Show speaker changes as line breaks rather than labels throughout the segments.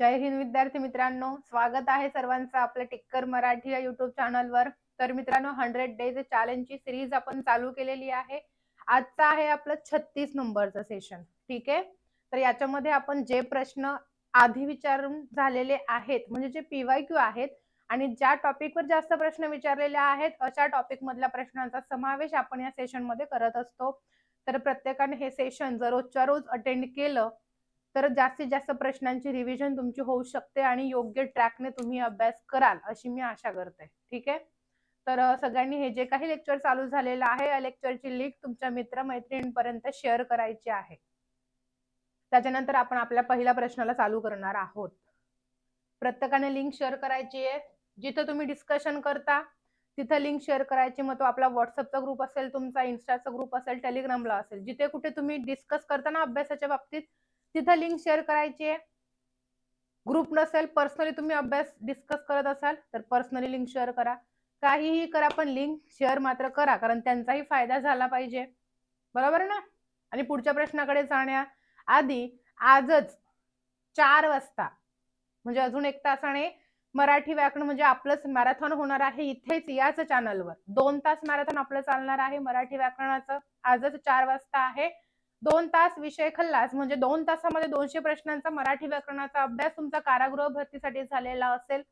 जय हिंद विद्यार्थी मित्रांनो, स्वागत आहे सर्वांचं आपल्या टिक्कर मराठी या युट्यूब चॅनलवर। तर मित्रांनो 100 डेज चॅलेंजची सिरीज आपण चालू केलेली आहे। आजचा आहे आपलं 36 नंबरचं सेशन। ठीक आहे, तर याच्यामध्ये आपण जे प्रश्न आधी विचारून झालेले आहेत म्हणजे जे PYQ आहेत आणि ज्या टॉपिकवर जास्त प्रश्न विचारलेले आहेत अशा टॉपिक मधल्या प्रश्नांचा समावेश आपण या सेशन मध्ये करत असतो। तर प्रत्येकाने हे सेशन जर रोजच्या रोज अटेंड केलं तर जास्तीत जास्त प्रश्नांची रिव्हिजन तुमची होऊ शकते आणि योग्य ट्रॅकने तुम्ही अभ्यास कराल अशी मी आशा करते। ठीक आहे, तर सगळ्यांनी हे जे काही लेक्चर चालू झालेलं आहे या लेक्चरची लिंक तुमच्या मित्रमैत्रिणींपर्यंत शेअर करायची आहे। त्याच्यानंतर आपण आपल्या पहिल्या प्रश्नाला चालू करणार आहोत। प्रत्येकाने लिंक शेअर करायची आहे। जिथे तुम्ही डिस्कशन करता तिथे लिंक शेअर करायची। मग तो आपला व्हॉट्सअपचा ग्रुप असेल, तुमचा इन्स्टाचा ग्रुप असेल, टेलिग्रामला असेल, जिथे कुठे तुम्ही डिस्कस करता ना अभ्यासाच्या बाबतीत तिथे लिंक शेअर करायची आहे। ग्रुप नसेल, पर्सनली तुम्ही अभ्यास डिस्कस करत असाल तर पर्सनली लिंक शेअर करा। काहीही करा पण लिंक शेअर मात्र करा, कारण त्यांचाही फायदा झाला पाहिजे, बरोबर ना। आणि पुढच्या प्रश्नाकडे जाण्याआधी आजच 4 वाजता म्हणजे अजून 1 तासाने मराठी व्याकरण म्हणजे आपलंच मॅरेथॉन होणार आहे इथेच याच चॅनलवर। 2 तास मॅरेथॉन आपलं चालणार आहे मराठी व्याकरणाचं। आजच 4 वाजता आहे। 2 तास विषय खल्लास म्हणजे 2 तासामध्ये 200 प्रश्नांचा मराठी व्याकरणाचा अभ्यास तुमचा कारागृह भरतीसाठी झालेला असेल।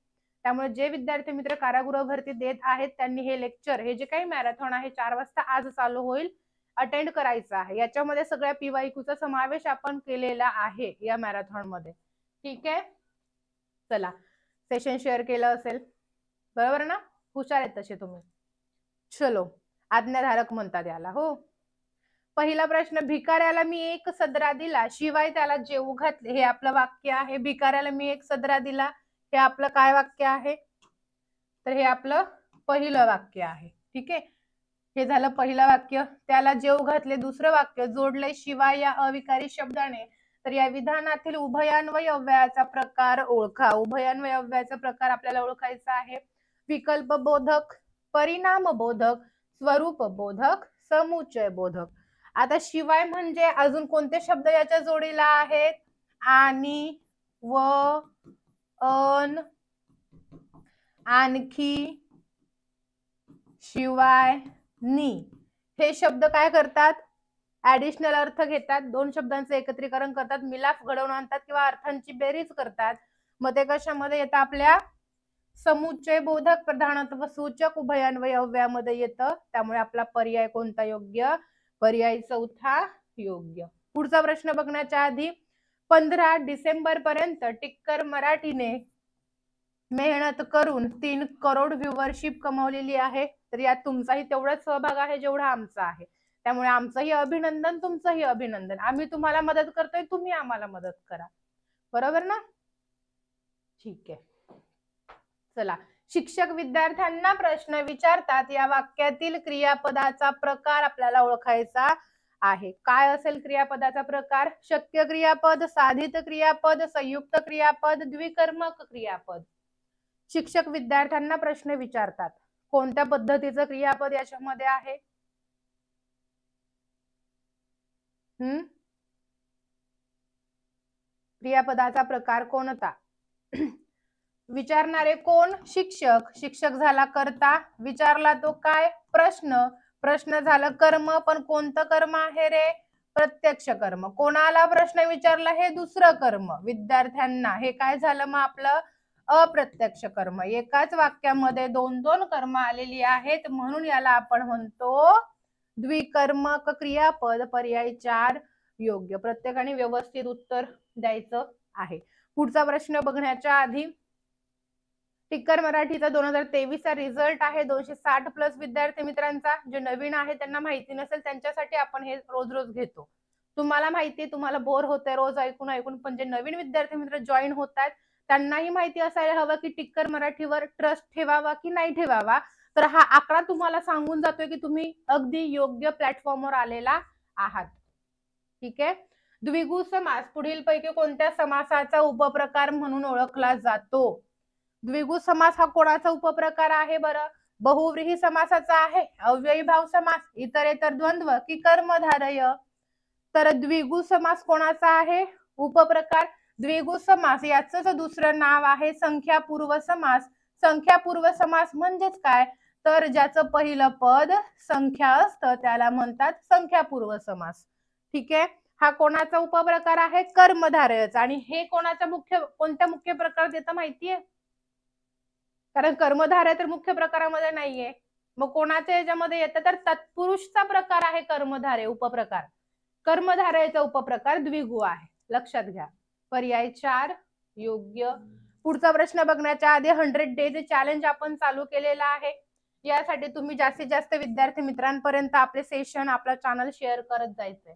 त्यामुळे जे विद्यार्थी मित्र कारागृह भरती देत आहेत त्यांनी हे लेक्चर, हे जे काही मॅरेथॉन आहे 4 वाजता आज चालू होईल, अटेंड करायचं आहे। याच्यामध्ये सगळ्या PYQचा समावेश आपण केलेला आहे या मॅरेथॉन मध्ये। ठीक आहे, चला सेशन शेअर केलं असेल, बरोबर ना, हुशार आहेत तसे तुम्ही। चलो, आज्ञाधारक म्हणतात याला। हो, पहिला प्रश्न, भिकाऱ्याला मी एक सदरा दिला शिवाय त्याला जेवू घातले, हे आपलं वाक्य आहे। भिकाऱ्याला मी एक सदरा दिला हे आपलं काय वाक्य आहे? तर हे आपलं पहिलं वाक्य आहे। ठीक आहे, हे झालं पहिलं वाक्य। त्याला जेवू घातले दुसरं वाक्य, जोडले शिवाय या अविकारी शब्दाने। तर या विधानातील उभयान्वय अव्ययाचा प्रकार ओळखा। उभयान्वय अव्ययाचा प्रकार आपल्याला ओळखायचा आहे। विकल्प बोधक, परिणाम बोधक, स्वरूप बोधक, समुच्चय बोधक। आता शिवाय म्हणजे अजून कोणते शब्द याच्या जोडीला आहेत? आणि, व, अन, आणखी, शिवाय, नी हे शब्द काय करतात? ऍडिशनल अर्थ घेतात, दोन शब्दांचं एकत्रीकरण करतात, मिलाफ घडवून आणतात किंवा अर्थांची बेरीज करतात। मग ते कशामध्ये येतं? आपल्या समुच्चय बोधक प्रधानत्व सूचक उभयान्वय अव्ययामध्ये येतं। त्यामुळे आपला पर्याय कोणता योग्य? पर्याय चौथा योग्य। पुढचा प्रश्न बघण्याच्या आधी 15 डिसेंबर पर्यंत टिक्कर मराठीने मेहनत करून 3 करोड व्ह्यूवरशिप कमावलेली आहे। तर यात तुमचाही तेवढाच सहभाग आहे जेवढा आमचा आहे। त्यामुळे आमचंही अभिनंदन, तुमचंही अभिनंदन। आम्ही तुम्हाला मदत करतोय, तुम्ही आम्हाला मदत करा, बरोबर ना। ठीक आहे, चला, शिक्षक विद्यार्थ्यांना प्रश्न विचारतात या वाक्यातील क्रियापदाचा प्रकार आपल्याला ओळखायचा आहे। काय असेल क्रियापदाचा प्रकार? शक्य क्रियापद, साधित क्रियापद, संयुक्त क्रियापद, द्विकर्मक क्रियापद। शिक्षक विद्यार्थ्यांना प्रश्न विचारतात, कोणत्या पद्धतीचं क्रियापद याच्यामध्ये आहे? क्रियापदाचा प्रकार कोणता? विचारणारे कोण? शिक्षक। शिक्षक झाला कर्ता, विचारला तो काय? प्रश्न। प्रश्न झालं कर्म, पण कोणतं कर्म आहे रे? प्रत्यक्ष कर्म। कोणाला प्रश्न विचारला? हे दुसरं कर्म, विद्यार्थ्यांना। हे काय झालं मग आपलं? अप्रत्यक्ष कर्म। एकाच वाक्यामध्ये 2-2 कर्म आलेली आहेत म्हणून याला आपण म्हणतो द्विकर्मक क्रियापद। पर्याय 4 योग्य। प्रत्येकाने व्यवस्थित उत्तर द्यायचं आहे। पुढचा प्रश्न बघण्याच्या आधी टिक्कर मराठीचा 2023चा रिझल्ट आहे 260 प्लस विद्यार्थी मित्रांचा। जे नवीन आहे त्यांना माहिती नसेल त्यांच्यासाठी आपण हे रोज रोज घेतो। तुम्हाला माहिती, तुम्हाला बोर होतंय रोज ऐकून ऐकून, पण जे नवीन विद्यार्थी मित्र जॉईन होतात त्यांनाही माहिती असायला हवं की टिक्कर मराठीवर ट्रस्ट ठेवावा की नाही ठेवावा। तर हा आकडा तुम्हाला सांगून जातोय की तुम्ही अगदी योग्य प्लॅटफॉर्मवर आलेला आहात। ठीक आहे, द्विगु समास पुढीलपैकी कोणत्या समासाचा उपप्रकार म्हणून ओळखला जातो? द्विगु समास हा कोणाचा उपप्रकार आहे बरं? बहुव्रीही समासाचा आहे, अव्ययीभाव समास, इतरेतर द्वंद्व की कर्मधारय? तर द्विगु समास कोणाचा आहे उपप्रकार? द्विगु समास याचंच दुसरं नाव आहे संख्यापूर्व समास. संख्यापूर्व समास म्हणजेच काय, तर ज्याचं पहिलं पद संख्या असतं त्याला म्हणतात संख्यापूर्व समास. ठीक आहे. हा कोणाचा उपप्रकार आहे, कर्मधारयचा. आणि हे कोणत्या मुख्य प्रकारात येतं माहितीये, कारण कर्मधारय तर मुख्य प्रकारामध्ये नाहीये. मग कोणाच्या याच्यामध्ये येतं, तर तत्पुरुषचा प्रकार आहे कर्मधारय उपप्रकार. कर्मधारयचा उपप्रकार द्विगु आहे, लक्षात घ्या. पर्याय 4 योग्य. पुढचा प्रश्न बघण्याच्या आधी 100 डेज चॅलेंज आपण चालू केलेला आहे. यासाठी तुम्ही जास्तीत जास्त विद्यार्थी मित्रांपर्यंत आपले सेशन, आपला चॅनल शेअर करत जायचंय.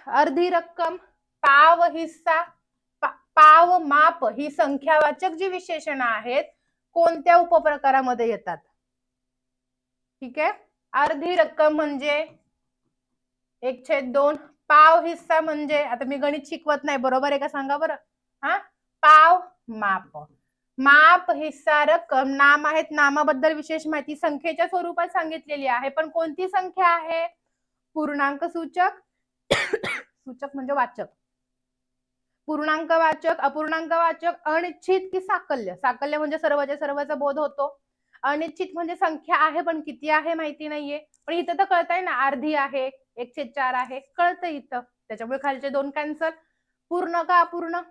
अर्धी रक्कम, पाव, हिस्सा, पाव, माप ही संख्यावाचक जी विशेषणं आहेत कोणत्या उपप्रकारामध्ये येतात. ठीक आहे. अर्धी रक्कम म्हणजे 1/2, पाव हिस्सा म्हणजे, आता मी गणित शिकवत नाही, बरोबर आहे का सांगा बरं. हा, पाव माप, माप हिस्सा रक्कम. नाम आहेत, नामाबद्दल विशेष माहिती संख्येच्या स्वरूपात सांगितलेली आहे. पण कोणती संख्या आहे, पूर्णांक सूचक, सूचक म्हणजे वाचक, पूर्णांक वाचक, अपूर्णांक वाचक, अनिश्चित की साकल्य. साकल्य म्हणजे सर्वच्या सर्वचा बोध होतो. अनिश्चित म्हणजे संख्या आहे पण किती आहे माहिती नाहीये. पण इथं तर कळतंय ना, अर्धी आहे, 1/4 आहे, कळतं इथं. त्याच्यामुळे खालचे 2 कॅन्सल. पूर्ण का अपूर्ण,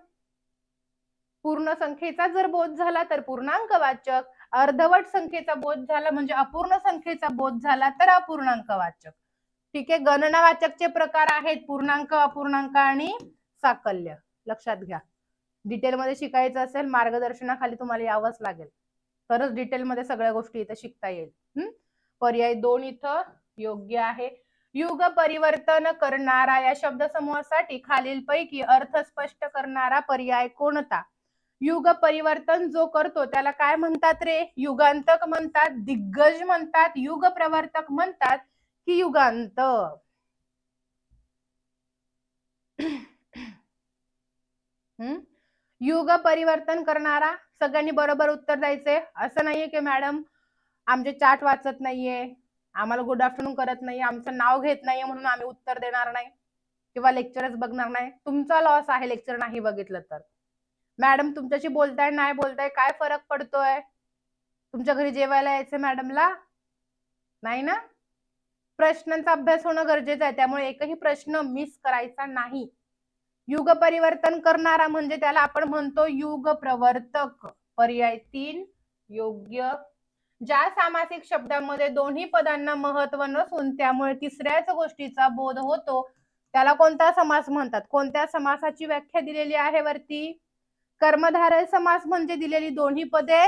पूर्ण संख्येचा जर बोध झाला तर पूर्णांक वाचक, अर्धवट संख्येचा बोध झाला म्हणजे अपूर्ण संख्येचा बोध झाला तर अपूर्णांक वाचक. ठीक आहे. गणनावाचकचे प्रकार आहेत पूर्णांक, अपूर्णांक आणि साकल्य. लक्षात घ्या. डिटेलमध्ये शिकायचं असेल मार्गदर्शनाखाली तुम्हाला यावंच लागेल, तरच डिटेलमध्ये सगळ्या गोष्टी इथं शिकता येईल. पर्याय 2 इथं योग्य आहे. युग परिवर्तन करणारा या शब्दसमूहासाठी खालीलपैकी अर्थ स्पष्ट करणारा पर्याय कोणता. युग परिवर्तन जो करतो त्याला काय म्हणतात रे, युगांतक म्हणतात, दिग्गज म्हणतात, युग प्रवर्तक म्हणतात की युगांत. युग परिवर्तन करणारा. सगळ्यांनी बरोबर उत्तर द्यायचंय. असं नाहीये की मॅडम आमचे चार्ट वाचत नाहीये, आम्हाला गुड आफ्टरनून करत नाही, आमचं नाव घेत नाहीये म्हणून आम्ही उत्तर देणार नाही किंवा लेक्चरच बघणार नाही. तुमचा लॉस आहे लेक्चर नाही बघितलं तर. मॅडम तुमच्याशी बोलताय नाही बोलताय काय फरक पडतोय, तुमच्या घरी जेवायला यायचं मॅडमला नाही ना. प्रश्नांचा अभ्यास होणं गरजेचं आहे, त्यामुळे एकही प्रश्न मिस करायचा नाही. युग परिवर्तन करणारा म्हणजे त्याला आपण म्हणतो युग प्रवर्तक. पर्याय 3 योग्य. ज्या सामासिक शब्दांमध्ये दोन्ही पदांना महत्व नसून त्यामुळे तिसऱ्याच गोष्टीचा बोध होतो त्याला कोणता समास म्हणतात. कोणत्या समासाची व्याख्या दिलेली आहे वरती, कर्मधारय समास म्हणजे दिलेली दोन्ही पदे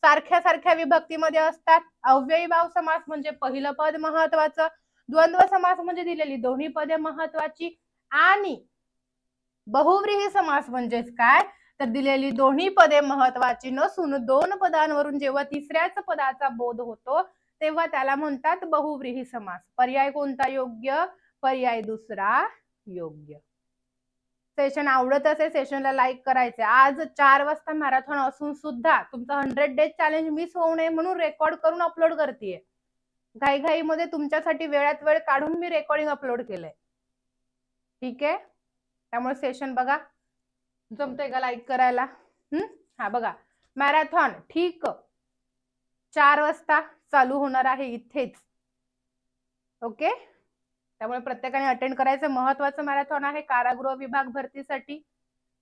सारख्या सारख्या विभक्तीमध्ये असतात. अव्ययी भाव समास म्हणजे पहिलं पद महत्वाचं. द्वंद्व समास म्हणजे दिलेली दोन्ही पदे महत्वाची. आणि बहुव्रीही समास म्हणजेच काय, तर दिलेली दोन्ही पदे महत्वाची नसून 2 पदांवरून जेव्हा तिसऱ्याच पदाचा बोध होतो तेव्हा त्याला म्हणतात बहुव्रीही समास. पर्याय कोणता योग्य, पर्याय दुसरा योग्य. सेशन आवडत असेल सेशनला लाईक करायचे. आज 4 वाजता मॅरेथॉन असून सुद्धा तुमचं 100 डेज चॅलेंज मिस होऊ नये म्हणून रेकॉर्ड करून अपलोड करतेय. घाईघाईमध्ये तुमच्यासाठी वेळात वेळ काढून मी रेकॉर्डिंग अपलोड केलंय. ठीक आहे. त्यामुळे सेशन बघा, जमतंय का लाईक करायला. हा बघा मॅरेथॉन ठीक 4 वाजता चालू होणार आहे इथेच. ओके. त्यामुळे प्रत्येकाने अटेंड करायचं. महत्वाचं मॅरेथॉन आहे कारागृह विभाग भरतीसाठी.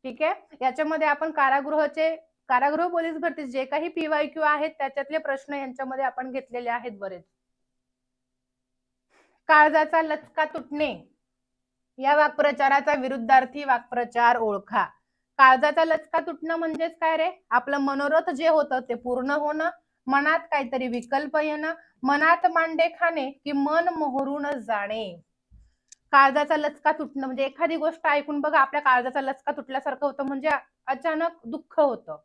ठीक आहे. याच्यामध्ये आपण कारागृह पोलीस भरती जे काही PYQ आहेत त्याच्यातले प्रश्न यांच्यामध्ये आपण घेतलेले आहेत बरेच. काळजाचा लचका तुटणे या वाक्प्रचाराचा विरुद्धार्थी वाक्प्रचार ओळखा. काळजाचा लचका तुटणं म्हणजेच काय रे, आपलं मनोरथ जे होतं ते पूर्ण होणं, मनात काहीतरी विकल्प येणं, मनात मांडे खाणे की मन मोहरून जाणे. काळजाचा लचका तुटणं म्हणजे एखादी गोष्ट ऐकून बघा आपल्या काळजाचा लचका तुटल्यासारखं होतं, म्हणजे अचानक दुःख होतं.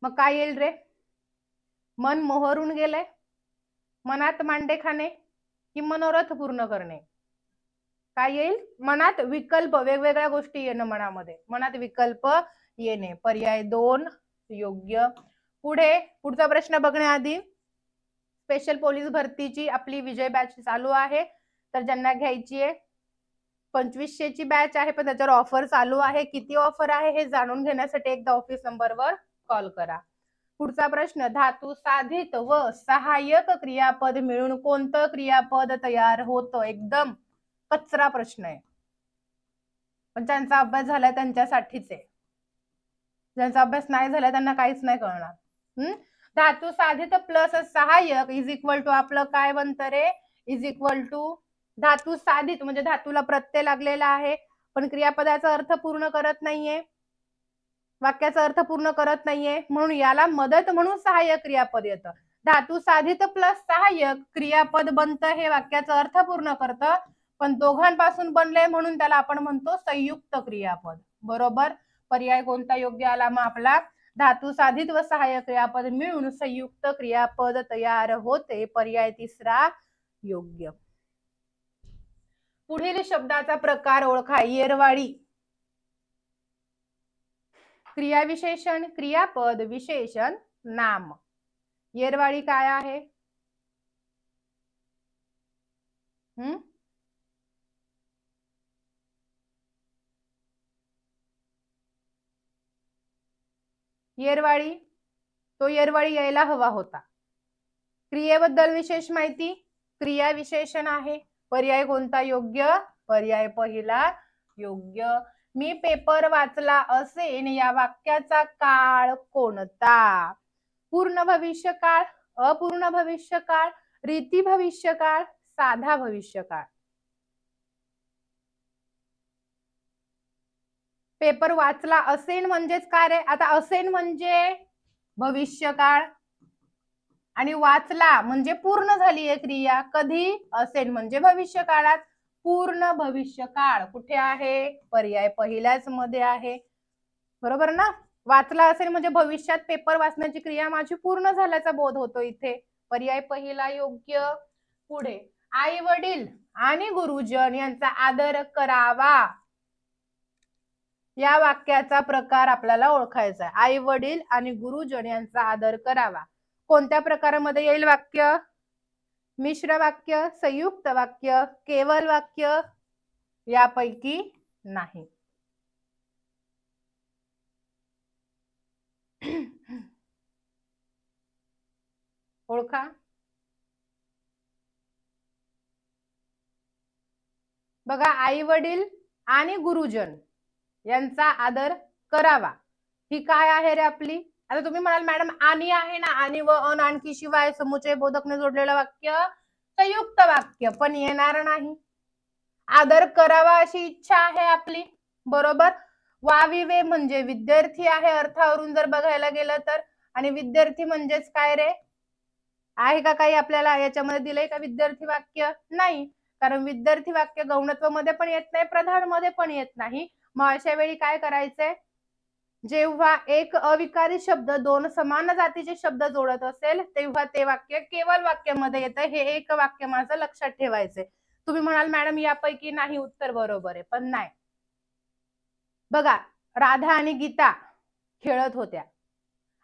मग काय येईल रे, मन मोहरून गेले, मनात मांडे खाणे की मनोरथ पूर्ण करणे. काय येईल, मनात विकल्प, वेगवेगळ्या गोष्टी येणं, मनामध्ये मनात विकल्प येणे. पर्याय 2 योग्य. पुढचा प्रश्न बघण्याआधी स्पेशल पोलीस भरतीची आपली विजय बॅच चालू आहे, तर ज्यांना घ्यायची आहे 2500ची बॅच आहे, पण त्याच्यावर ऑफर चालू आहे. किती ऑफर आहे हे जाणून घेण्यासाठी एकदा ऑफिस नंबरवर कॉल करा. पुढचा प्रश्न, धातू साधित व सहाय्यक क्रियापद मिळून कोणतं क्रियापद तयार होतं? एकदम कचरा प्रश्न आहे, पण ज्यांचा अभ्यास झालाय त्यांच्यासाठीच आहे. ज्यांचा अभ्यास नाही झाला त्यांना काहीच नाही कळणार. धातू साधित प्लस सहाय्यक इज इक्वल टू आपलं काय बनतं रे? इज इक्वल टू धातू साधित म्हणजे धातूला प्रत्यय लागलेला आहे, पण क्रियापदाचा अर्थ पूर्ण करत नाहीये, वाक्याचा अर्थ पूर्ण करत नाहीये, म्हणून याला मदत म्हणून सहाय्यक क्रियापद येतं. धातू साधित प्लस सहाय्यक क्रियापद बनतं, हे वाक्याचा अर्थ पूर्ण करतं, पण दोघांपासून बनले म्हणून त्याला आपण म्हणतो संयुक्त क्रियापद. बरोबर. पर्याय कोणता योग्य आला मग आपला? धातू साधित व सहाय्यक क्रियापद मिळून संयुक्त क्रियापद तयार होते. पर्याय तिसरा योग्य. पुढील शब्दाचा प्रकार ओळखा. येरवाडी. क्रियाविशेषण, क्रियापद, विशेषण, नाम. येरवाडी काय आहे? येरवाडी, तो येरवाडी यायला हवा होता. क्रियेबद्दल विशेष माहिती, क्रिया विशेषण आहे. पर्याय कोणता योग्य? पर्याय पहिला योग्य. मी पेपर वाचला असेन या वाक्याचा काळ कोणता? पूर्ण भविष्यकाळ, अपूर्ण भविष्यकाळ, रीती भविष्यकाळ, साधा भविष्यकाळ. पेपर वाचला असेन म्हणजेच काय रे? आता असेन म्हणजे भविष्यकाळ आणि वाचला म्हणजे पूर्ण झाली आहे क्रिया. कधी? असेन म्हणजे भविष्यकाळात. पूर्ण भविष्यकाळ कुठे आहे? पर्याय पहिल्याच मध्ये आहे. बरोबर ना? वाचला असेल म्हणजे भविष्यात पेपर वाचण्याची क्रिया माझी पूर्ण झाल्याचा बोध होतो इथे. पर्याय पहिला योग्य. पुढे, आई वडील आणि गुरुजन यांचा आदर करावा या वाक्याचा प्रकार आपल्याला ओळखायचा आहे. आई वडील आणि गुरुजन यांचा आदर करावा कोणत्या प्रकारामध्ये येईल वाक्य? मिश्र वाक्य, संयुक्त वाक्य, केवल वाक्य, यापैकी नाही. ओळखा. बघा, आई वडील आणि गुरुजन यांचा आदर करावा ही काय आहे रे आपली? आता तुम्ही म्हणाल मॅडम आणि आहे ना, आणि व अन आणखी शिवाय समुचय बोधकने जोडलेलं वाक्य संयुक्त वाक्य, पण येणार नाही. आदर करावा अशी इच्छा आहे आपली. बरोबर. वाविवे म्हणजे विद्यार्थी आहे अर्थावरून जर बघायला गेलं तर, आणि विद्यार्थी म्हणजेच काय रे? आहे का काही आपल्याला याच्यामध्ये दिलंय का विद्यार्थी वाक्य? नाही, कारण विद्यार्थी वाक्य गौणत्व मध्ये पण येत नाही, प्रधान मध्ये पण येत नाही. मग अशा वेळी काय करायचंय? जेव्हा एक अविकारी शब्द दोन समान जातीचे शब्द जोडत असेल तेव्हा ते वाक्य केवल वाक्यामध्ये येतं. हे एक वाक्य माझं लक्षात ठेवायचंय. तुम्ही म्हणाल मॅडम यापैकी नाही उत्तर बरोबर आहे, पण नाही. बघा, राधा आणि गीता खेळत होत्या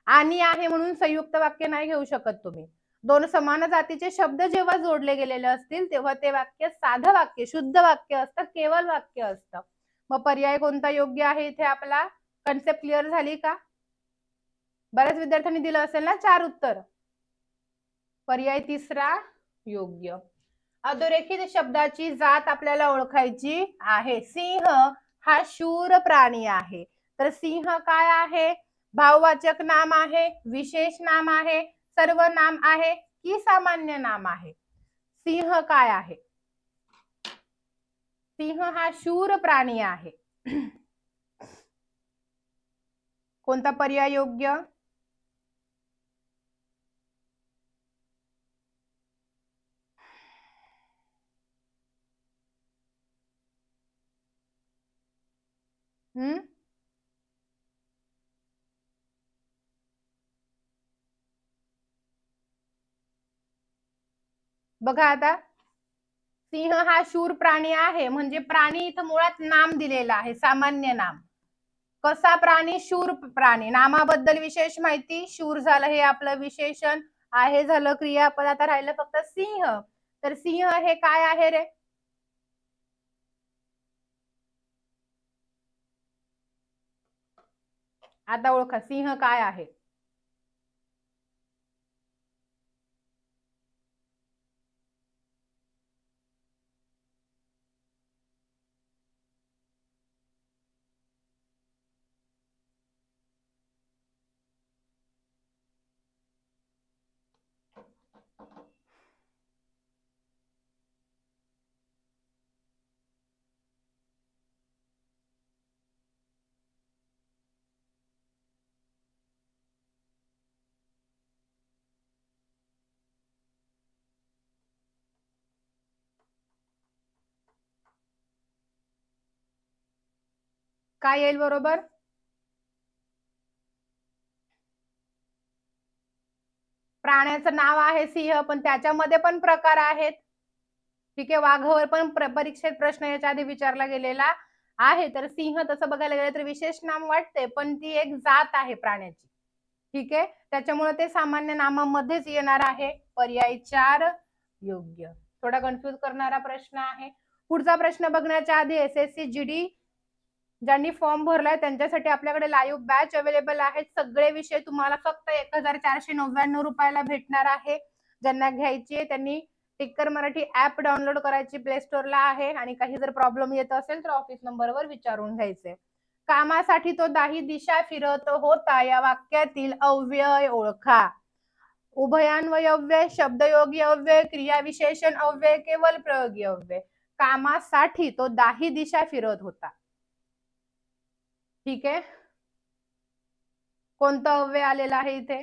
आणि आहे म्हणून संयुक्त वाक्य नाही घेऊ शकत तुम्ही. दोन समान जातीचे शब्द जेव्हा जोडले गेलेले असतील तेव्हा ते वाक्य साधं वाक्य, शुद्ध वाक्य असतं, केवल वाक्य असतं. मग पर्याय कोणता योग्य आहे इथे आपला? कन्सेप्ट क्लिअर झाली का? बऱ्याच विद्यार्थ्यांनी दिलं असेल ना 4 उत्तर. पर्याय तिसरा योग्य. अधोरेखित शब्दाची जात आपल्याला ओळखायची आहे. सिंह हा शूर प्राणी आहे. तर सिंह काय आहे? भाववाचक नाम आहे, विशेष नाम आहे, सर्वनाम आहे की सामान्य नाम आहे? सिंह काय आहे? सिंह हा शूर प्राणी आहे. कोणता पर्याय योग्य? बघा, आता सिंह हा शूर प्राणी आहे म्हणजे प्राणी इथं मुळात नाम दिलेलं आहे, सामान्य नाम. कसा प्राणी? शूर प्राणी. नामाबद्दल विशेष माहिती, शूर झालं हे आपलं विशेषण आहे, झालं क्रियापद. आता राहिलं फक्त सिंह. तर सिंह हे काय आहे रे? आता ओळखा सिंह काय आहे. काय येईल बरोबर. प्राण्याचं नाव आहे सिंह, पण त्याच्यामध्ये पण प्रकार आहेत. ठीक आहे, वाघावर पण परीक्षेत प्रश्न याच्या आधी विचारला गेलेला आहे. तर सिंह तसं बघायला गेलं तर विशेष नाम वाटते, पण ती एक जात आहे प्राण्याची. ठीक आहे, त्याच्यामुळे ते सामान्य नामामध्येच येणार आहे. पर्याय 4 योग्य. थोडा कन्फ्यूज करणारा प्रश्न आहे. पुढचा प्रश्न बघण्याच्या आधी SSC GD ज्यांनी फॉर्म भरलाय त्यांच्यासाठी आपल्याकडे लाईव्ह बॅच अवेलेबल आहेत. सगळे विषय तुम्हाला फक्त 1499 रुपयाला भेटणार आहे. ज्यांना घ्यायची आहे त्यांनी टिक्कर मराठी ऍप डाउनलोड करायची, प्ले स्टोरला आहे. आणि काही जर प्रॉब्लेम येत असेल तर ऑफिस नंबरवर विचारून घ्यायचे. कामासाठी तो दाही दिशा फिरत होता या वाक्यातील अव्यय ओळखा. उभयान्वय अव्यय, शब्दयोगी अव्यय, क्रियाविशेषण अव्यय, केवळ प्रयोगी अव्यय. कामासाठी तो दाही दिशा फिरत होता. ठीक आहे, कोणतं अव्यय आलेलं आहे इथे.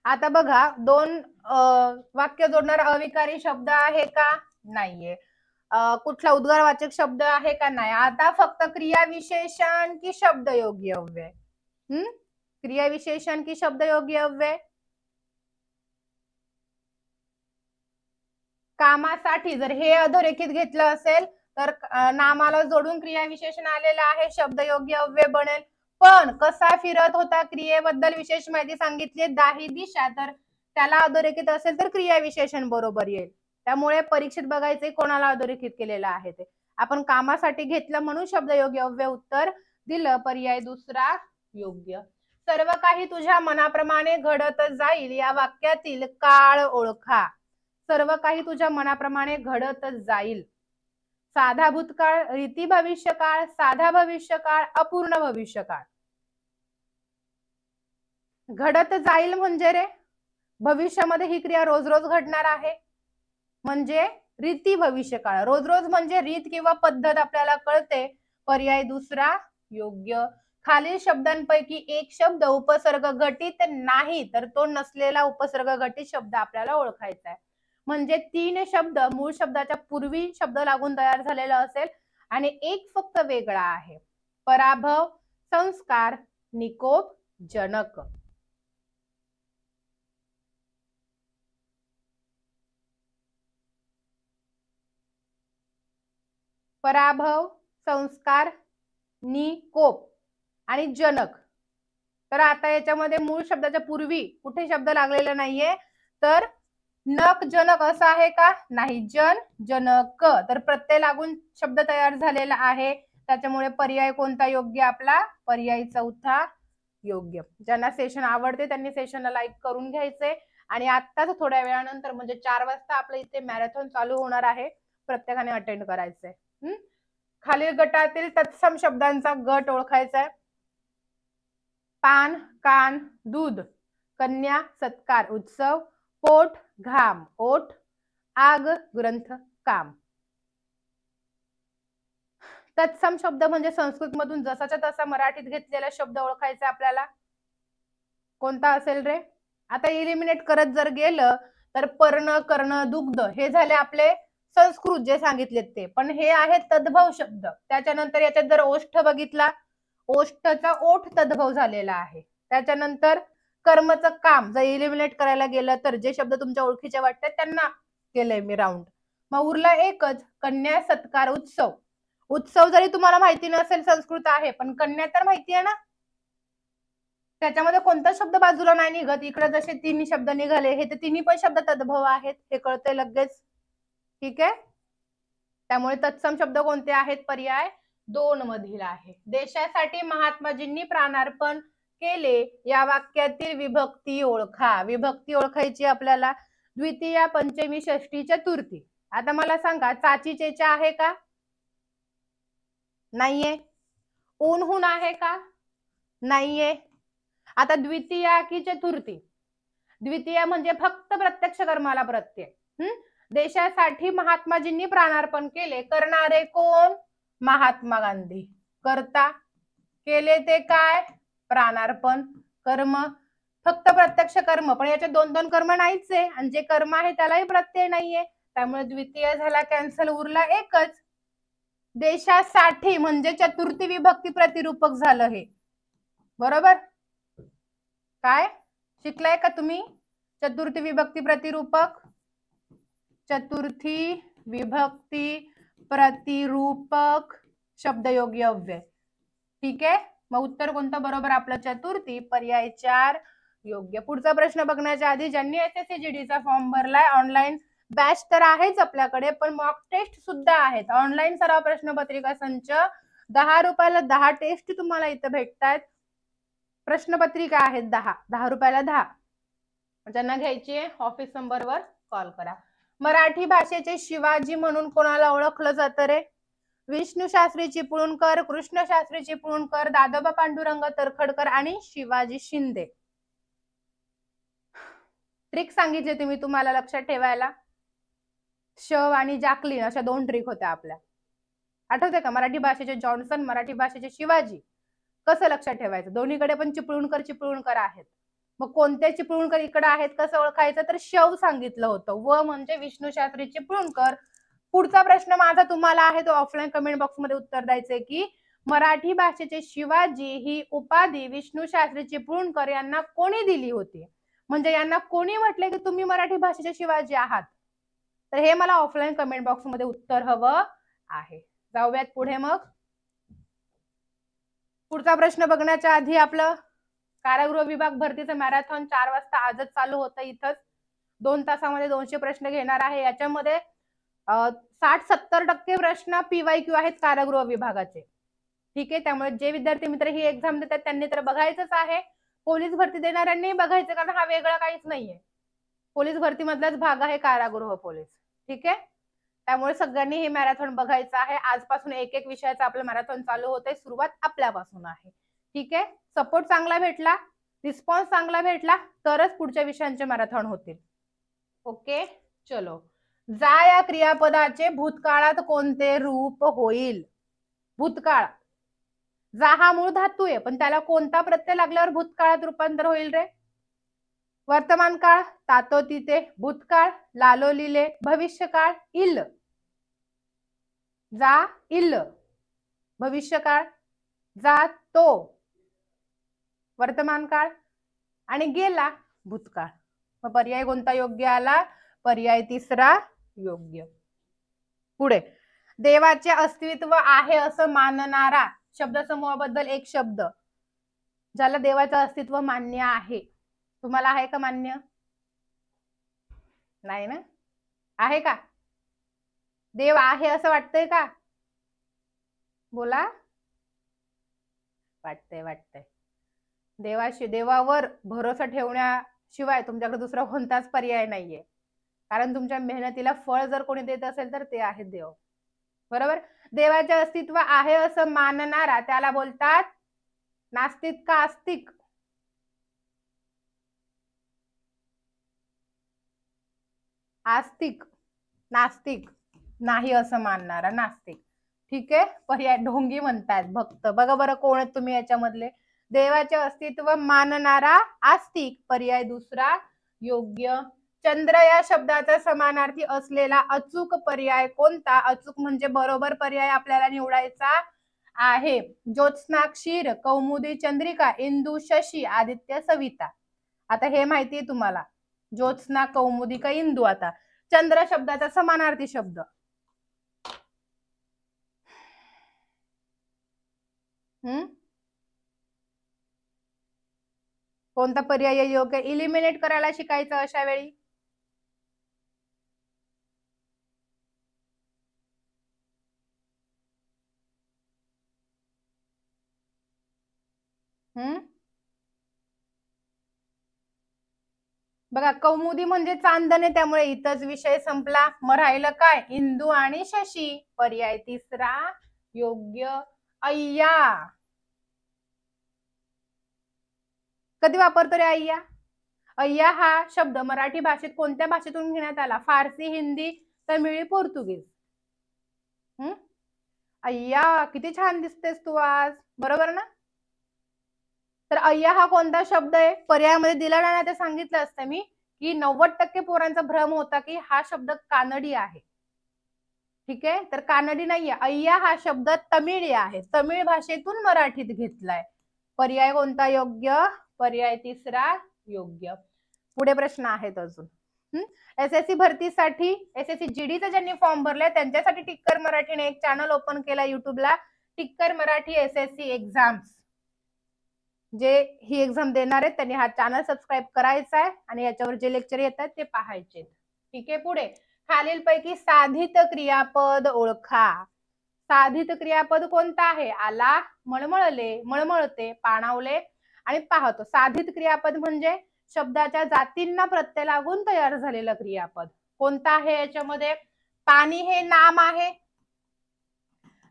आता बघा, दोन वाक्य जोडणारा अविकारी शब्द आहे का, नाहीये. कुठला उद्गारवाचक शब्द आहे का, नाही. आता फक्त क्रियाविशेषण की शब्दयोगी अव्यय. क्रियाविशेषण की शब्दयोगी अव्यय. कामासाठी जर हे अधोरेखित घेतलं असेल तर नामाला जोडून क्रियाविशेषण आलेलं आहे, शब्दयोगी अव्यय बनेल. पण कसा फिरत होता क्रियेबद्दल विशेष माहिती सांगितली, दाही दिशा, तर त्याला अधोरेखित असेल तर क्रियाविशेषण बरोबर येईल. त्यामुळे परीक्षेत बघायचे कोणाला अधोरेखित केलेलं आहे ते. आपण कामासाठी घेतलं म्हणून शब्दयोगी अव्यय उत्तर दिलं. पर्याय दुसरा योग्य. सर्व काही तुझ्या मनाप्रमाणे घडत जाईल या वाक्यातील काळ ओळखा. सर्व काही तुझ्या मनाप्रमाणे घडत जाईल. साधा भूतकाळ, रीती भविष्यकाळ, साधा भविष्यकाळ, अपूर्ण भविष्यकाळ. घडत जाईल म्हणजे रे भविष्यामध्ये ही क्रिया रोज रोज घडणार आहे, म्हणजे रीती भविष्यकाळ. रोज रोज म्हणजे रीत किंवा पद्धत आपल्याला कळते. पर्याय दुसरा योग्य. खालील शब्दांपैकी एक शब्द उपसर्ग घटित नाही तर तो नसलेला उपसर्ग घटित शब्द आपल्याला ओळखायचा आहे. म्हणजे 3 शब्द मूळ शब्दाच्या पूर्वी शब्द लागून तयार झालेला असेल आणि एक फक्त वेगळा आहे. पराभव, संस्कार, निकोप, जनक. पराभव, संस्कार, निकोप आणि जनक. तर आता याच्यामध्ये मूळ शब्दाच्या पूर्वी कुठे शब्द लागलेला नाहीये, तर नक जनक असं आहे का, नाही. जन, जनक, तर प्रत्यय लागून शब्द तयार झालेला आहे. त्याच्यामुळे पर्याय कोणता योग्य आपला, पर्याय चौथा योग्य. ज्यांना सेशन आवडते त्यांनी सेशनला लाईक करून घ्यायचे. आणि आत्ताच थोड्या वेळानंतर म्हणजे 4 वाजता आपल्या इथे मॅरेथॉन चालू होणार आहे, प्रत्येकाने अटेंड करायचंय. खालील गटातील तत्सम शब्दांचा गट ओळखायचा आहे. पान, कान, दूध, कन्या, सत्कार, उत्सव, पोट, घाम, ओठ, आग, ग्रंथ, काम. तत्सम शब्द म्हणजे संस्कृत मधून जसाच्या तसा मराठीत घेतलेला शब्द ओळखायचा आपल्याला. कोणता असेल रे. आता इलिमिनेट करत जर गेलं तर पर्ण, कर्ण, दुग्ध हे झाले आपले संस्कृत जे सांगितलेत ते. पण हे आहेत तद्भव शब्द. त्याच्यानंतर याच्यात जर ओष्ठ बघितला, ओष्ठचा ओठ तद्भव झालेला आहे. त्याच्यानंतर कर्मचं काम जर इलिमिनेट करायला गेलं तर जे शब्द तुमच्या ओळखीचे वाटतात त्यांना केलंय मी राऊंड. मग उरला एकच, कन्या, सत्कार, उत्सव. उत्सव जरी तुम्हाला माहिती नसेल संस्कृत आहे, पण कन्या तर माहिती आहे ना. त्याच्यामध्ये कोणता शब्द बाजूला नाही निघत. इकडे जसे तिन्ही शब्द निघाले हे ते तिन्ही पण शब्द तद्भव आहेत, हे कळतंय लगेच. ठीक आहे, त्यामुळे तत्सम शब्द कोणते आहेत? पर्याय 2 मधील आहे. देशासाठी महात्माजींनी प्राणार्पण केले या वाक्यातील विभक्ती ओळखा. विभक्ती ओळखायची आपल्याला. द्वितीया, पंचमी, षष्ठी, चतुर्थी. आता मला सांगा, चाची चेचा आहे का? नाहीये. ऊन आहे का? नाहीये. आता द्वितीया की चतुर्थी? द्वितीय म्हणजे फक्त प्रत्यक्ष कर्माला प्रत्यय. देशासाठी महात्माजींनी प्राणार्पण केले. करणारे कोण? महात्मा गांधी. करता केले ते काय? प्राणार्पण. कर्म फक्त प्रत्यक्ष कर्म, पण याचे 2 कर्म नाहीच आहे, आणि जे कर्म आहे त्यालाही प्रत्यय नाहीये, त्यामुळे द्वितीय झाला कॅन्सल, उरला एकच. देशासाठी म्हणजे चतुर्थी विभक्ती प्रतिरूपक झालं हे, बरोबर? काय शिकलाय का तुम्ही? चतुर्थी विभक्ती प्रतिरूपक. चतुर्थी विभक्ती प्रतिरूपक शब्दयोगी अव्यय. ठीक आहे, मग उत्तर कोणतं बरोबर आपलं? चतुर्थी. पर्याय 4 योग्य. पुढचा प्रश्न बघण्याच्या आधी ज्यांनी SSC चा फॉर्म भरलाय, ऑनलाईन बॅच तर आहेच आपल्याकडे, पण मॉक टेस्ट सुद्धा आहेत. ऑनलाईन सराव प्रश्नपत्रिका संच 10 रुपयाला 10 टेस्ट तुम्हाला इथं भेटतायत. प्रश्नपत्रिका आहेत 10 रुपयाला 10. ज्यांना घ्यायची आहे ऑफिस नंबरवर कॉल करा. मराठी भाषेचे शिवाजी म्हणून कोणाला ओळखलं जातं रे? विष्णू शास्त्री चिपळूणकर, कृष्ण शास्त्री चिपळूणकर, दादोबा पांडुरंग तरखडकर आणि शिवाजी शिंदे. ट्रिक सांगितले तुम्ही तुम्हाला लक्षात ठेवायला. शव आणि जॅकलिन अशा 2 ट्रिक होत्या आपल्या. आठवते का? मराठी भाषेचे जॉन्सन, मराठी भाषेचे शिवाजी. कसं लक्षात ठेवायचं? दोन्हीकडे पण चिपळूणकर आहेत. मग कोणते चिपळूणकर इकडे आहेत कसं ओळखायचं? तर शव सांगितलं होतं. व म्हणजे विष्णू शास्त्री चिपळूणकर. पुढचा प्रश्न माझा तुम्हाला आहे, तो ऑफलाईन कमेंट बॉक्स मध्ये उत्तर द्यायचंय की मराठी भाषेचे शिवाजी ही उपाधी विष्णू शास्त्री चिपळूणकर यांना कोणी दिली होती? म्हणजे यांना कोणी म्हटले की तुम्ही मराठी भाषेचे शिवाजी आहात? तर हे मला ऑफलाईन कमेंट बॉक्स मध्ये उत्तर हवं आहे. जाऊयात पुढे. मग पुढचा प्रश्न बघण्याच्या आधी आपलं कारागृह विभाग भरतीचं मॅरेथॉन 4 वाजता आजच चालू होतं. इथंच 2 तासामध्ये 200 प्रश्न घेणार आहे. याच्यामध्ये 60-70% प्रश्न PYQ आहेत कारागृह विभागाचे. ठीक आहे, त्यामुळे जे विद्यार्थी मित्र ही एक्झाम देतात त्यांनी तर बघायचंच आहे. पोलीस भरती देणाऱ्यांनी बघायचं, कारण हा वेगळा काहीच नाहीये. पोलीस भरती मधलाच भाग आहे कारागृह पोलीस. ठीक आहे, त्यामुळे सगळ्यांनी हे मॅरेथॉन बघायचं आहे. आजपासून एक विषयाचा आपलं मॅरेथॉन चालू होतंय. सुरुवात आपल्यापासून आहे. ठीक आहे, सपोर्ट चांगला भेटला, रिस्पॉन्स चांगला भेटला तरच पुढच्या विषयांचे मॅरेथॉन होतील. ओके, चलो. जा या क्रियापदाचे भूतकाळात कोणते रूप होईल? भूतकाळ. जा हा मूळ धातू आहे, पण त्याला कोणता प्रत्यय लागल्यावर भूतकाळात रूपांतर होईल रे? वर्तमान काळ तातो तिते, भूतकाळ लालो लिले, भविष्यकाळ इल. जा इल, भविष्यकाळ जा तो, वर्तमान काळ, आणि गेला भूतकाळ. मग पर्याय कोणता योग्य आला? पर्याय 3 योग्य. पुढे, देवाचे अस्तित्व आहे असं मानणारा शब्दसमूहाबद्दल एक शब्द. ज्याला देवाचं अस्तित्व मान्य आहे. तुम्हाला आहे का मान्य? नाही ना? आहे का? देव आहे असं वाटतंय का? बोला. वाटतंय. देवावर भरोसा ठेवण्याशिवाय तुमच्याकडे दुसरा कोणताच पर्याय नाहीये. कारण तुमच्या मेहनतीला फळ जर कोणी देत असेल तर ते आहे देव. बरोबर? देवाचे अस्तित्व आहे असं मानणारा त्याला बोलतात नास्तिक का आस्तिक? आस्तिक. नास्तिक नाही असं मानणारा नास्तिक. ठीक आहे, पर्याय ढोंगी म्हणतात भक्त. बघा बरं कोण आहेत तुम्ही याच्यामधले? देवाचे अस्तित्व मानणारा आस्तिक. पर्याय 2 योग्य. चंद्र या शब्दाचा समानार्थी असलेला अचूक पर्याय कोणता? अचूक म्हणजे बरोबर पर्याय आपल्याला निवडायचा आहे. ज्योत्स्ना, क्षीर, कौमुदी, चंद्रिका, इंदू, शशी, आदित्य, सविता. आता हे माहिती आहे तुम्हाला, ज्योत्स्ना, कौमुदी का इंदू. आता चंद्र शब्दाचा समानार्थी शब्द कोणता पर्याय योग्य? इलिमिनेट करायला शिकायचं अशा वेळी. बघा, कौमुदी म्हणजे चांदणे, त्यामुळे इथंच विषय संपला. मग राहिलं काय? इंदू आणि शशी. पर्याय तिसरा योग्य. अय्या. कधी वापरतो रे अय्या? अय्या हा शब्द मराठी भाषेत कोणत्या भाषेतून घेण्यात आला? फारसी, हिंदी, तमिळ, पोर्तुगीज. अय्या, किती छान दिसतेस तू आज, बरोबर ना? तर अय्या हा कोणता शब्द आहे? पर्यायामध्ये दिला नाही ते सांगितलं असतं मी की 90% पोरांचा भ्रम होता की हा शब्द कानडी आहे. ठीक आहे, तर कानडी नाहीये. अय्या हा शब्द तमिळी आहे, तमिळ भाषेतून मराठीत घेतलाय. पर्याय कोणता योग्य? पर्याय तिसरा योग्य. पुढे प्रश्न आहेत अजून. एसएससी भरतीसाठी, एसएससी जीडीचा ज्यांनी फॉर्म भरलाय त्यांच्यासाठी टिक्कर मराठीने एक चॅनल ओपन केला युट्यूबला, टिक्कर मराठी एसएससी एक्झाम्स. जे ही एक्झाम देणार आहेत त्यांनी हा चॅनल सबस्क्राईब करायचा आहे आणि याच्यावर जे लेक्चर येतात ते पाहायचे. ठीक आहे, पुढे खालीलपैकी साधित क्रियापद ओळखा. साधित क्रियापद कोणता आहे? आला, मळमळले, मळमळते, पाणावले आणि पाहतो. साधित क्रियापद म्हणजे शब्दाच्या जातींना प्रत्यय लागून तयार झालेलं क्रियापद. कोणता आहे याच्यामध्ये? पाणी हे नाम आहे,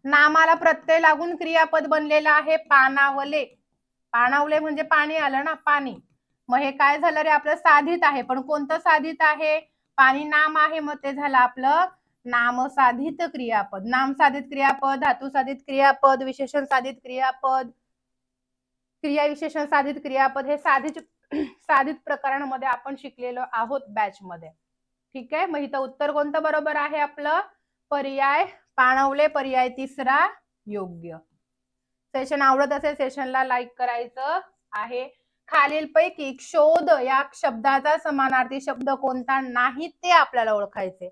नामाला प्रत्यय लागून क्रियापद बनलेलं आहे पाणावले. पाणावले म्हणजे पाणी आलं ना, पाणी. मग हे काय झालं रे? आपलं साधित आहे. पण कोणतं साधित आहे? पाणी नाम आहे, मग ते झालं आपलं नाम साधित क्रियापद. नाम साधित क्रियापद, धातू साधित क्रियापद, विशेषण साधित क्रियापद, क्रिया विशेषण साधित क्रियापद हे साधित प्रकरणामध्ये आपण शिकलेलो आहोत बॅच मध्ये. ठीक आहे, मग इथं उत्तर कोणतं बरोबर आहे आपलं? पर्याय पाणवले, पर्याय तिसरा योग्य. सेशन आवडत असेल सेशनला लाईक करायचं आहे. खालीलपैकी शोध या शब्दाचा समानार्थी शब्द कोणता नाही ते आपल्याला ओळखायचे.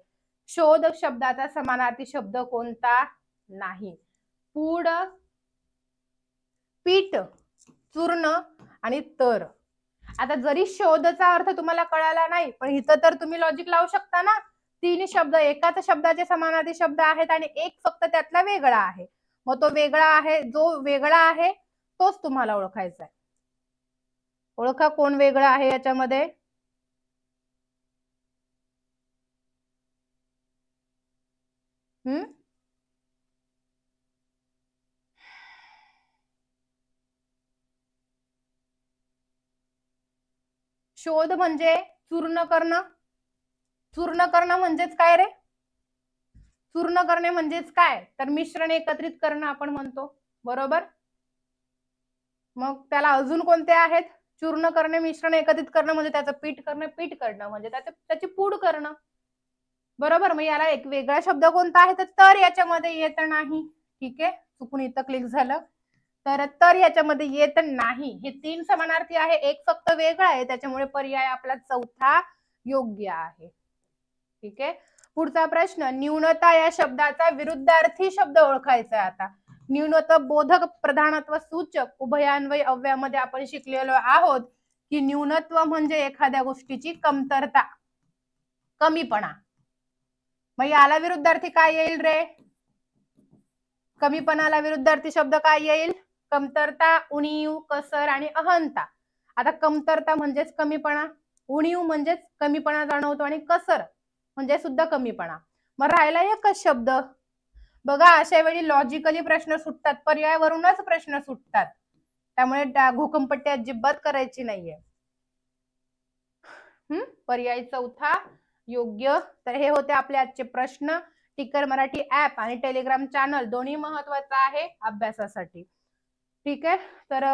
शोध शब्दाचा समानार्थी शब्द कोणता नाही? पूड, पीठ, चूर्ण आणि तर. आता जरी शोधचा अर्थ तुम्हाला कळाला नाही पण इथं तर तुम्ही लॉजिक लावू शकता ना. तीन शब्द एकाच शब्दाचे समानार्थी शब्द आहेत आणि एक फक्त त्यातला वेगळा आहे. मग तो वेगळा आहे, जो वेगळा आहे तोच तुम्हाला ओळखायचा आहे. ओळखा कोण वेगळं आहे याच्यामध्ये. शोध म्हणजे चूर्ण करणं. चूर्ण करणं म्हणजेच काय रे? चूर्ण करणे म्हणजेच काय? तर मिश्रण एकत्रित करणं आपण म्हणतो, बरोबर. मग त्याला अजून कोणते आहेत? चूर्ण करणे, मिश्रण एकत्रित करणं म्हणजे त्याचं पीठ करणं, पीठ करणं म्हणजे त्याची पूड करणं, बरोबर. मग याला एक वेगळा शब्द कोणता आहे? तर याच्यामध्ये येत नाही. ठीक आहे, चुकून इथं क्लिक झालं. तर याच्यामध्ये येत नाही. हे तीन समानार्थी आहे, एक फक्त वेगळा आहे, त्याच्यामुळे पर्याय आपला चौथा योग्य आहे. ठीक आहे, पुढचा प्रश्न. न्यूनता या शब्दाचा विरुद्धार्थी शब्द ओळखायचा. आता न्यूनता बोधक, प्रधानत्व सूचक, उभयान्वयी अव्ययामध्ये आपण शिकलेलो आहोत की न्यूनत्व म्हणजे एखाद्या गोष्टीची कमतरता, कमीपणा. मग याला विरुद्धार्थी काय येईल रे? कमीपणाला विरुद्धार्थी शब्द काय येईल? कमतरता, उणीव, कसर आणि अहंता. आता कमतरता म्हणजेच कमीपणा, उणीव म्हणजेच कमीपणा जाणवतो आणि कसर म्हणजे सुद्धा कमीपणा. मग राहिला एकच शब्द. बघा, अशा वेळी लॉजिकली प्रश्न सुटतात, पर्यायावरूनच प्रश्न सुटतात, त्यामुळे घोकंपट्टी अजिबात करायची नाहीये. पर्याय चौथा योग्य. तर हे होते आपले आजचे प्रश्न. टिक्कर मराठी ऍप आणि टेलिग्राम चॅनल दोन्ही महत्वाचं आहे अभ्यासासाठी. ठीक आहे, तर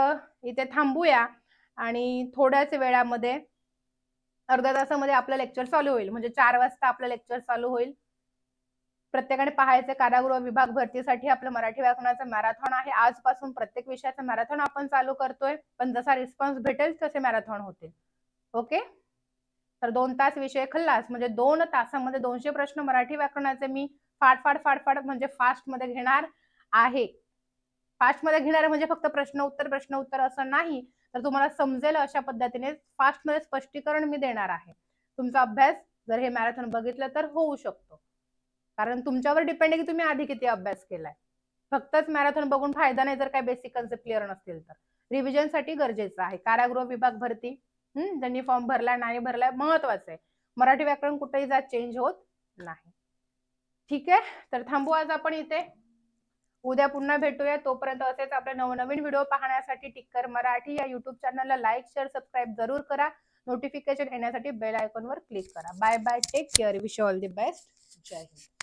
इथे थांबूया आणि थोड्याच वेळामध्ये अर्ध्या तासामध्ये आपलं लेक्चर चालू होईल. म्हणजे 4 वाजता आपलं लेक्चर चालू होईल. प्रत्येकाने पाहायचे. कारागृह विभाग भरतीसाठी आपलं मराठी व्याकरणाचं मॅरेथॉन आहे. आजपासून प्रत्येक विषयाचं मॅरेथॉन आपण चालू करतोय, पण जसा रिस्पॉन्स भेटेल तसे मॅरेथॉन होतील. ओके, तर 2 तास विषय खल्लास म्हणजे 2 तासामध्ये 200 प्रश्न मराठी व्याकरणाचे मी फाड म्हणजे फास्ट मध्ये घेणार आहे. फास्ट मध्ये घेणार म्हणजे फक्त प्रश्न उत्तर असं नाही, तर तुम्हाला समजेल अशा पद्धतीने फास्ट मध्ये स्पष्टीकरण मी देणार आहे. तुमचा अभ्यास जर हे मॅरेथॉन बघितलं तर होऊ शकतो, कारण तुमच्यावर डिपेंड आहे की तुम्ही आधी किती अभ्यास केलाय. फक्तच मॅरेथॉन बघून फायदा नाही जर काय बेसिक कन्सेप्ट क्लिअर नसतील तर. रिव्हिजन साठी गरजेचं आहे. कारागृह विभाग भरती ज्यांनी फॉर्म भरलाय नाही भरलाय महत्वाचं आहे. मराठी व्याकरण कुठेही जात चेंज होत नाही. ठीक आहे, तर थांबू आज आपण इथे. उद्या पुन्हा भेटूया. तोपर्यंत असेच आपले नवनवीन व्हिडिओ पाहण्यासाठी टिक्कर मराठी या युट्यूब चॅनलला लाईक शेअर सबस्क्राईब जरूर करा. नोटिफिकेशन येण्यासाठी बेल आयकॉनवर क्लिक करा. Bye bye, take care, wish all the best. जय हिंद.